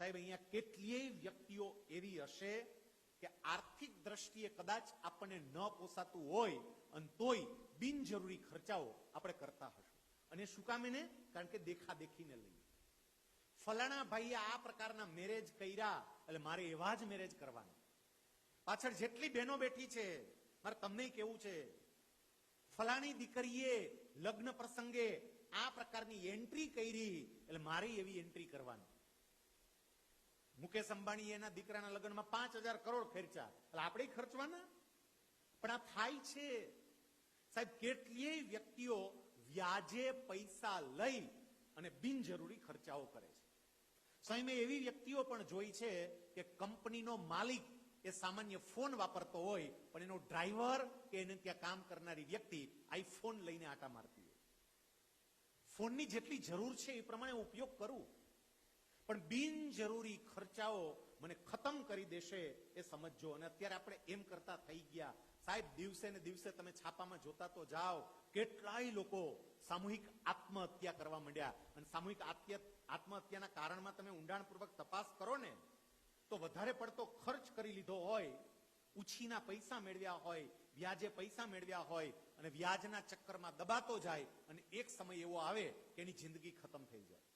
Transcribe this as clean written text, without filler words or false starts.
સાહેબ અહીંયા કેટલીય વ્યક્તિઓ એવી હશે કે આર્થિક દ્રષ્ટિએ કદાચ આપણને ન પોસાતું હોય અને તોય બિનજરૂરી ખર્ચાઓ આપણે કરતા હશું. અને શું કામ એને? કારણ કે દેખાદેખીને લઈએ. ફલાણા ભાઈએ આ પ્રકારના મેરેજ કર્યા એટલે મારે એવા જ મેરેજ કરવાના. પાછળ જેટલી બહેનો બેઠી છે મારે તમને કેવું છે, ફલાણી દીકરીએ લગ્ન પ્રસંગે આ પ્રકારની એન્ટ્રી કરી એટલે મારે એવી એન્ટ્રી કરવાની. મુકેશ અંબાણી એના દીકરાના લગ્નમાં 5,000 કરોડ ખર્ચા એટલે આપણે ખર્ચવાના? પણ આ થાય છે સાહેબ. કેટલીય વ્યક્તિઓ વ્યાજે પૈસા લઈ અને બિનજરૂરી ખર્ચાઓ કરે છે. સાહેબ મેં એવી વ્યક્તિઓ પણ જોઈ છે કે કંપનીનો માલિક એ સામાન્ય ફોન વાપરતો હોય પણ એનો ડ્રાઈવર કે એને ત્યાં કામ કરનારી વ્યક્તિ આઈફોન લઈને આટા મારતી હોય. ફોનની જેટલી જરૂર છે એ પ્રમાણે ઉપયોગ કરું, પણ બિનજરૂરી ખર્ચાઓ મને ખતમ કરી દેશે એ સમજજો. અને અત્યારે આપણે એમ કરતા થઈ ગયા સાહેબ, દિવસે ને દિવસે તમે છાપામાં જોતા તો જાઓ, કેટલાય લોકો સામૂહિક આત્મહત્યા કરવા માંડ્યા. અને સામૂહિક આત્મહત્યાના કારણમાં તમે ઊંડાણપૂર્વક તપાસ કરો ને તો વધારે પડતો ખર્ચ કરી લીધો હોય, ઉછીના પૈસા મેળવ્યા હોય, વ્યાજે પૈસા મેળવ્યા હોય અને વ્યાજના ચક્કરમાં દબાતો જાય અને એક સમય એવો આવે કે એની જિંદગી ખતમ થઈ જાય.